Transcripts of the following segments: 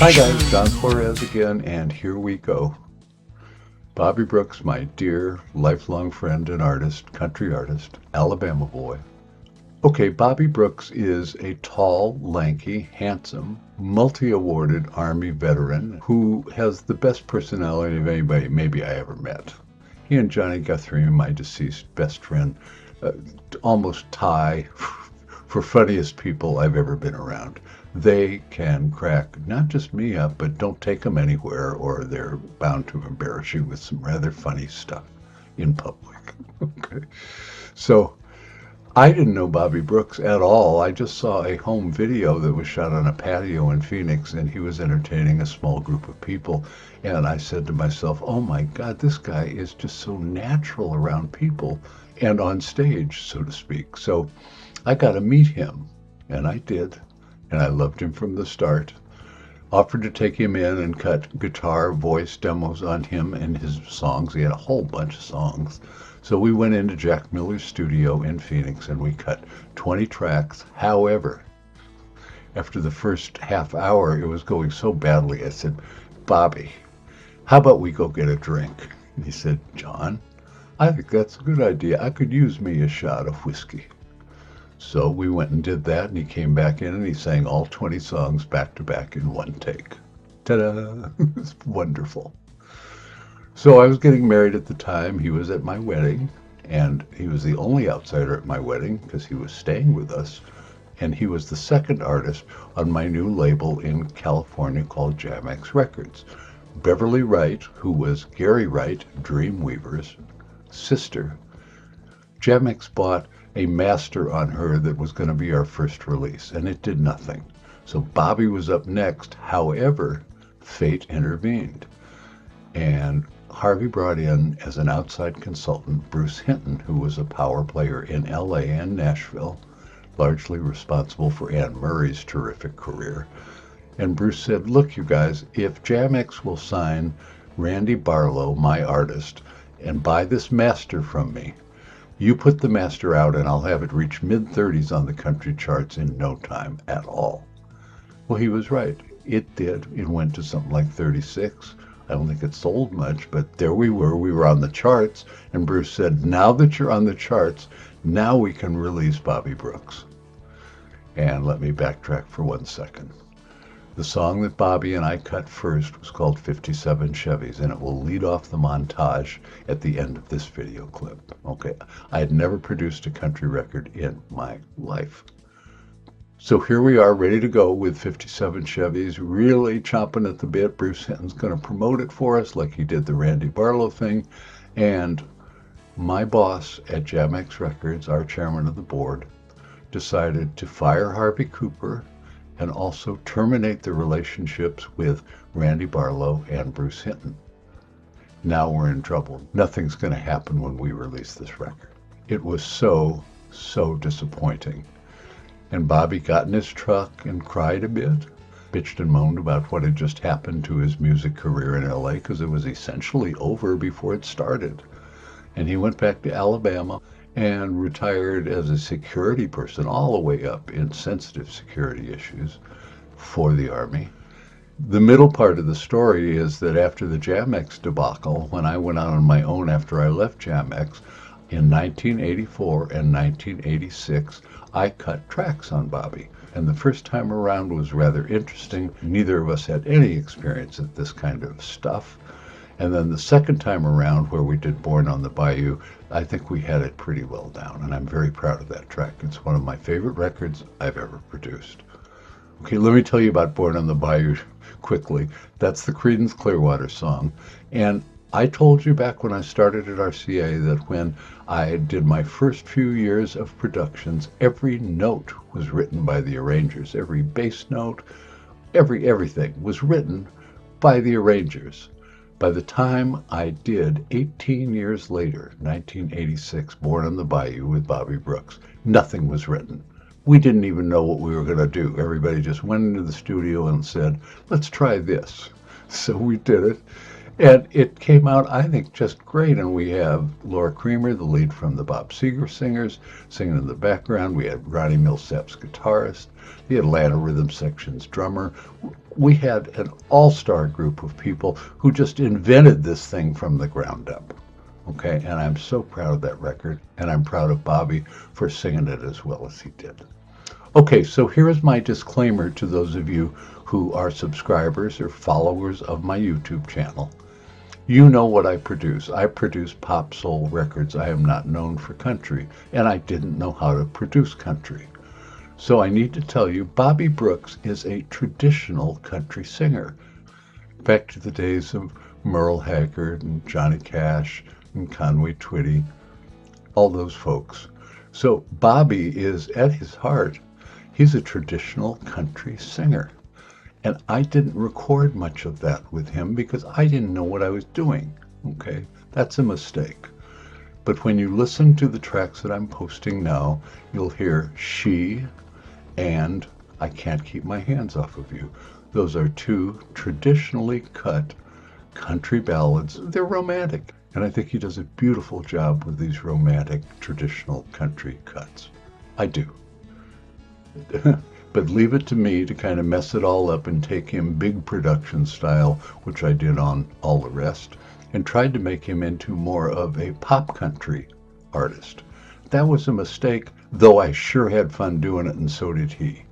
Hi guys, John Florez again, and here we go. Bobby Brooks, my dear lifelong friend and artist, country artist, Alabama boy. Okay, Bobby Brooks is a tall, lanky, handsome, multi-awarded Army veteran who has the best personality of anybody maybe I ever met. He and Johnny Guthrie, my deceased best friend, almost tie for funniest people I've ever been around. They can crack not just me up, but don't take them anywhere or they're bound to embarrass you with some rather funny stuff in public. Okay. So I didn't know Bobby Brooks at all. I just saw a home video that was shot on a patio in Phoenix, and he was entertaining a small group of people. And I said to myself, oh my God, this guy is just so natural around people and on stage, so to speak. So I got to meet him, and I did. And I loved him from the start. Offered to take him in and cut guitar voice demos on him and his songs. He had a whole bunch of songs. So we went into Jack Miller's studio in Phoenix and we cut 20 tracks. However, after the first half hour, it was going so badly, I said, Bobby, how about we go get a drink? And he said, John, I think that's a good idea. I could use me a shot of whiskey. So we went and did that, and he came back in and he sang all 20 songs back to back in one take. Ta-da! It was wonderful. So I was getting married at the time. He was at my wedding, and he was the only outsider at my wedding because he was staying with us. And he was the second artist on my new label in California called Jamex Records. Beverly Wright, who was Gary Wright, Dreamweaver's sister, Jamex bought a master on her that was going to be our first release, and it did nothing. So Bobby was up next. However, fate intervened, and Harvey brought in as an outside consultant Bruce Hinton, who was a power player in LA and Nashville, largely responsible for Anne Murray's terrific career. And Bruce said, look, you guys, if Jamex will sign Randy Barlow, my artist, and buy this master from me, you put the master out and I'll have it reach mid-30s on the country charts in no time at all. Well, he was right. It did. It went to something like 36. I don't think it sold much, but there we were. We were on the charts, and Bruce said, now that you're on the charts, now we can release Bobby Brooks. And let me backtrack for 1 second. The song that Bobby and I cut first was called 57 Chevys, and it will lead off the montage at the end of this video clip. Okay, I had never produced a country record in my life. So here we are, ready to go with 57 Chevys, really chomping at the bit. Bruce Hinton's going to promote it for us like he did the Randy Barlow thing. And my boss at Jamex Records, our chairman of the board, decided to fire Harvey Cooper and also terminate the relationships with Randy Barlow and Bruce Hinton. Now we're in trouble. Nothing's going to happen when we release this record. It was so disappointing. And Bobby got in his truck and cried a bit, bitched and moaned about what had just happened to his music career in LA because it was essentially over before it started. And he went back to Alabama and retired as a security person all the way up in sensitive security issues for the Army. The middle part of the story is that after the Jamex debacle, when I went out on my own after I left Jamex in 1984 and 1986, I cut tracks on Bobby. And the first time around was rather interesting. Neither of us had any experience at this kind of stuff. And then the second time around, where we did Born on the Bayou, I think we had it pretty well down, and I'm very proud of that track. It's one of my favorite records I've ever produced. Okay, let me tell you about Born on the Bayou quickly. That's the Creedence Clearwater song. And I told you back when I started at RCA that when I did my first few years of productions, every note was written by the arrangers. Every bass note, everything was written by the arrangers. By the time I did, 18 years later, 1986, Born on the Bayou with Bobby Brooks, nothing was written. We didn't even know what we were going to do. Everybody just went into the studio and said, let's try this. So we did it. And it came out, I think, just great. And we have Laura Creamer, the lead from the Bob Seger Singers, singing in the background. We had Ronnie Millsap's guitarist, the Atlanta Rhythm Section's drummer. We had an all-star group of people who just invented this thing from the ground up. Okay, and I'm so proud of that record, and I'm proud of Bobby for singing it as well as he did. Okay, so here is my disclaimer to those of you who are subscribers or followers of my YouTube channel. You know what I produce. I produce pop soul records. I am not known for country, and I didn't know how to produce country. So I need to tell you, Bobby Brooks is a traditional country singer. Back to the days of Merle Haggard and Johnny Cash and Conway Twitty, all those folks. So Bobby is, at his heart, he's a traditional country singer. And I didn't record much of that with him because I didn't know what I was doing. Okay, that's a mistake. But when you listen to the tracks that I'm posting now, you'll hear She and I Can't Keep My Hands Off of You. Those are two traditionally cut country ballads. They're romantic. And I think he does a beautiful job with these romantic traditional country cuts. I do. But leave it to me to kind of mess it all up and take him big production style, which I did on All the Rest, and tried to make him into more of a pop country artist. That was a mistake, though I sure had fun doing it, and so did he.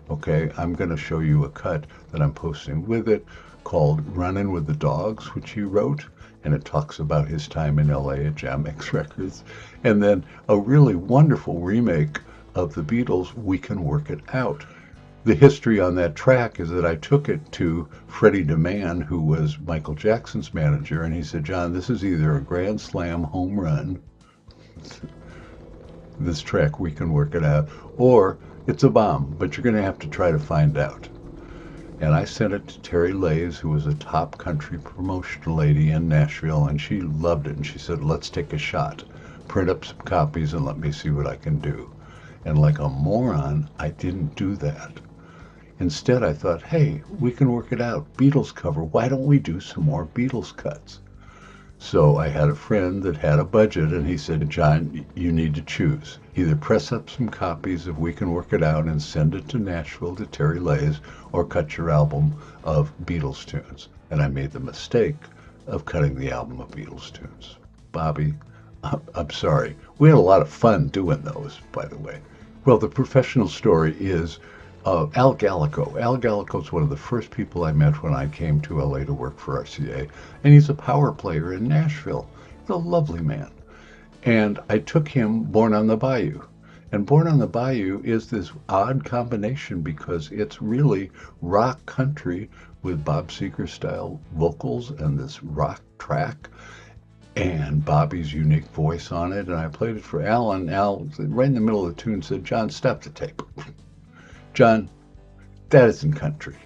Okay, I'm going to show you a cut that I'm posting with it called Runnin' with the Dogs, which he wrote, and it talks about his time in LA at Jam X Records, and then a really wonderful remake of the Beatles' We Can Work It Out. The history on that track is that I took it to Freddie DeMann, who was Michael Jackson's manager, and he said, John, this is either a grand slam home run, this track, We Can Work It Out, or it's a bomb, but you're going to have to try to find out. And I sent it to Terry Lays, who was a top country promotion lady in Nashville, and she loved it, and she said, let's take a shot. Print up some copies and let me see what I can do. And like a moron, I didn't do that. Instead, I thought, hey, We Can Work It Out, Beatles cover. Why don't we do some more Beatles cuts? So I had a friend that had a budget, and he said, John, you need to choose. Either press up some copies of We Can Work It Out and send it to Nashville to Terry Lays, or cut your album of Beatles tunes. And I made the mistake of cutting the album of Beatles tunes. Bobby, I'm sorry. We had a lot of fun doing those, by the way. Well, the professional story is Al Gallico. Al Gallico is one of the first people I met when I came to LA to work for RCA, and he's a power player in Nashville. He's a lovely man. And I took him Born on the Bayou. And Born on the Bayou is this odd combination because it's really rock country with Bob Seger style vocals and this rock track and Bobby's unique voice on it. And I played it for Al, and Al, right in the middle of the tune, said, John, stop the tape. John, that isn't country.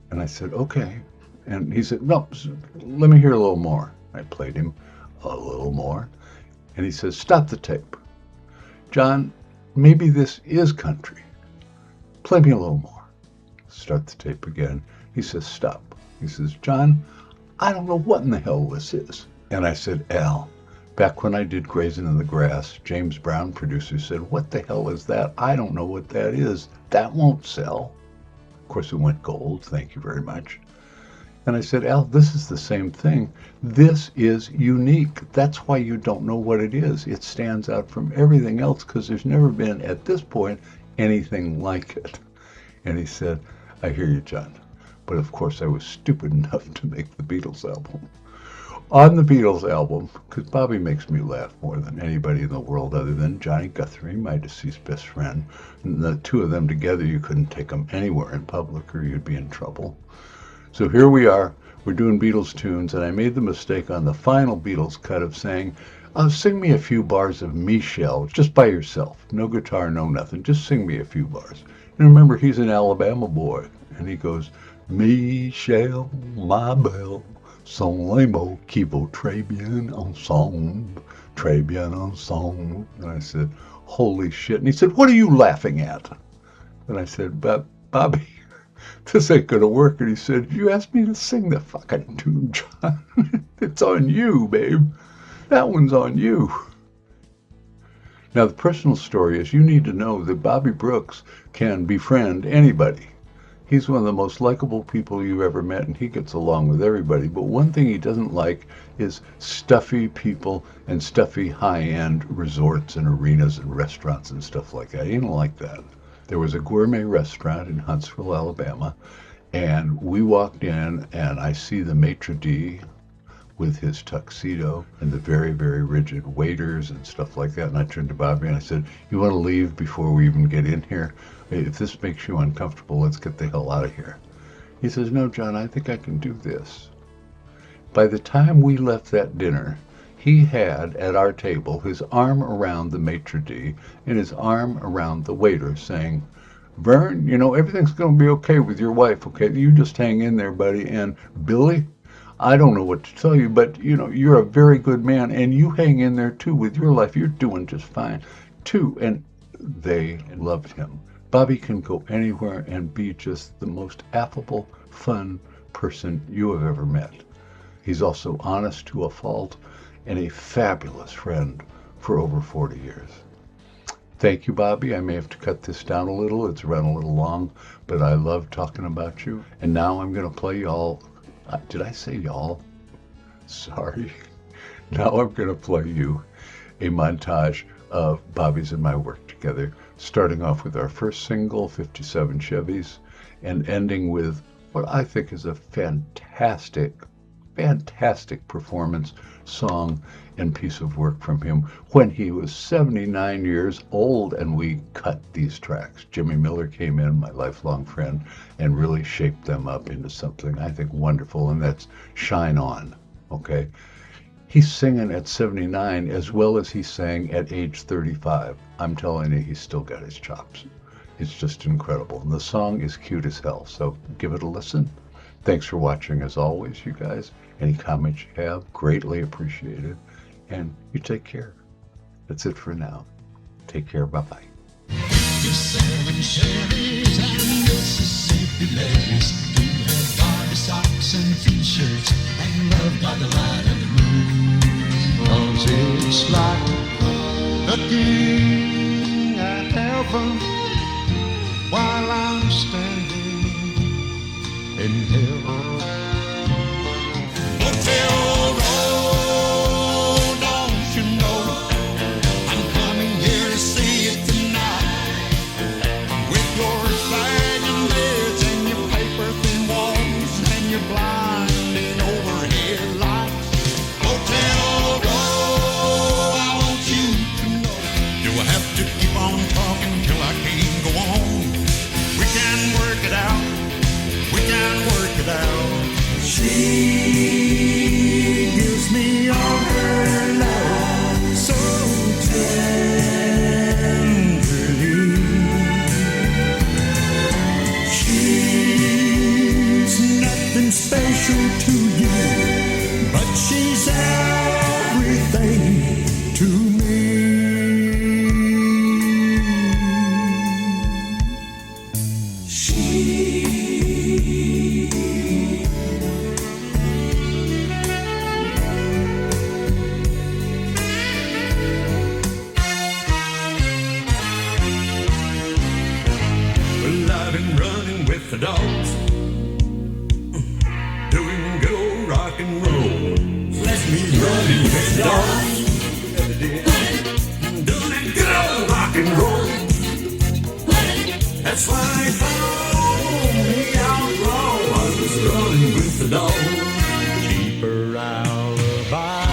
And I said, okay. And he said, no, let me hear a little more. I played him a little more. And he says, stop the tape. John, maybe this is country. Play me a little more. Start the tape again. He says, stop. He says, John, I don't know what in the hell this is. And I said, Al, back when I did Grazing in the Grass, James Brown, producer, said, what the hell is that? I don't know what that is. That won't sell. Of course, it went gold. Thank you very much. And I said, Al, this is the same thing. This is unique. That's why you don't know what it is. It stands out from everything else because there's never been, at this point, anything like it. And he said, I hear you, John. But of course, I was stupid enough to make the Beatles album. On the Beatles album, because Bobby makes me laugh more than anybody in the world other than Johnny Guthrie, my deceased best friend. And the two of them together, you couldn't take them anywhere in public or you'd be in trouble. So here we are, we're doing Beatles tunes, and I made the mistake on the final Beatles cut of saying, sing me a few bars of Michelle, just by yourself. No guitar, no nothing, just sing me a few bars. And remember, he's an Alabama boy, and he goes, Michelle, ma belle, son les mots qui vaut très bien ensemble, très bien ensemble. And I said, holy shit. And he said, what are you laughing at? And I said, Bobby, this ain't going to work. And he said, you asked me to sing the fucking tune, John. It's on you, babe. That one's on you. Now, the personal story is you need to know that Bobby Brooks can befriend anybody. He's one of the most likable people you've ever met, and he gets along with everybody. But one thing he doesn't like is stuffy people and stuffy high-end resorts and arenas and restaurants and stuff like that. He don't like that. There was a gourmet restaurant in Huntsville, Alabama, and we walked in, and I see the maitre d' with his tuxedo and the very, very rigid waiters and stuff like that. And I turned to Bobby and I said, you want to leave before we even get in here? If this makes you uncomfortable, let's get the hell out of here. He says, no, John, I think I can do this. By the time we left that dinner, he had at our table his arm around the maitre d' and his arm around the waiter saying, Vern, you know, everything's going to be okay with your wife, okay? You just hang in there, buddy. And Billy, I don't know what to tell you, but, you know, you're a very good man, and you hang in there, too, with your life. You're doing just fine, too. And they loved him. Bobby can go anywhere and be just the most affable, fun person you have ever met. He's also honest to a fault and a fabulous friend for over 40 years. Thank you, Bobby. I may have to cut this down a little. It's run a little long, but I love talking about you. And now I'm going to play y'all. Did I say y'all? Sorry. Now I'm going to play you a montage of Bobby's and my work together, starting off with our first single, 57 Chevys, and ending with what I think is a fantastic performance, song, and piece of work from him when he was 79 years old, and we cut these tracks. Jimmy Miller came in, my lifelong friend, and really shaped them up into something I think wonderful, and that's Shine On, okay? He's singing at 79 as well as he sang at age 35. I'm telling you, he's still got his chops. It's just incredible. And the song is cute as hell, so give it a listen. Thanks for watching as always, you guys. Any comments you have, greatly appreciated. And you take care. That's it for now. Take care. Bye-bye. You're selling Chevys and Mississippi ladies who have Barbie socks and t-shirts and loved by the light of the moon. 'Cause it's like looking at heaven while I'm standing in hell. Hotel road, don't you know I'm coming here to see you tonight with your sagging beds and your paper thin walls and your blinding overhead lights. Hotel road, I want you to know. Do I have to keep on talking till I can't go on? We can work it out. We can work it out. She gives me all her love so tenderly. She's nothing special to you, but she's everything to me. The dogs doing good old rock and roll. Let me running with the dogs doing that good old rock and roll. That's why they call me outlaw. I was running with the dogs. Cheaper alibi.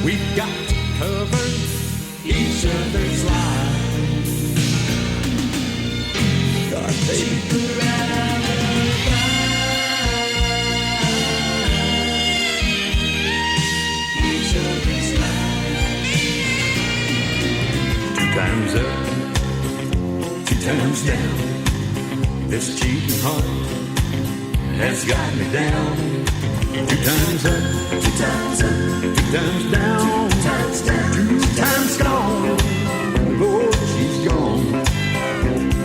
We've got to cover each other's lives. Cheaper alibi. Each other's lives. 2 times up, 2 times down. This cheating heart has got me down. 2 times up, 2 times up, 2 times down, 2 times down, 2 times gone. Lord, she's gone.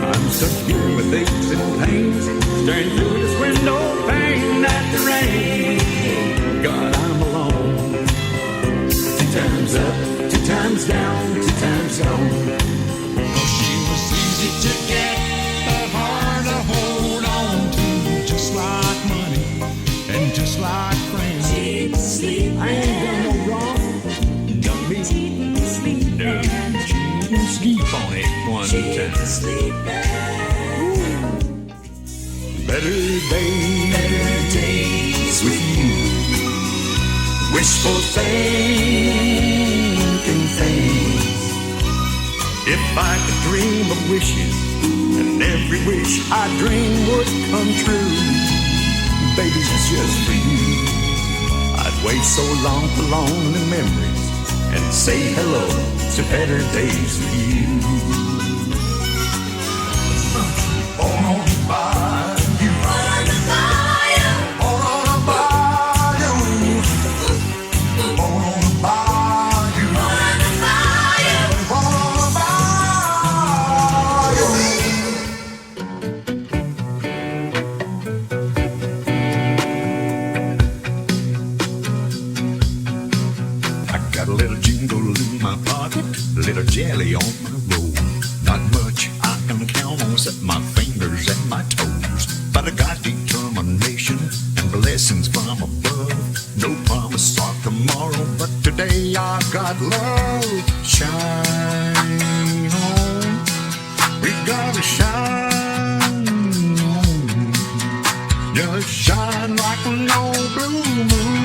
I'm so stuck here with aches and pains, staring through this window pane at the rain. God, I'm alone. 2 times up, 2 times down, 2 times gone. Oh, she was easy to get, but hard to hold on to, just like money and just like friends. I ain't done no wrong. Got me. No, she didn't sleep on it one time. Better days with you. Wishful thinking things. If I could dream of wishes, and every wish I dream would come true, baby, it's just for you. I'd wait so long for lonely memories and say hello to better days with you. On by you. On by you. On by you. On by you. On by you. I got a little jingle in my pocket, a little jelly on my roll. Not much I can count on except my fingers and my toes. But I got determination and blessings from above. No promise of tomorrow, but today I've got love. Shine on, we gotta shine on. Just shine like an old blue moon.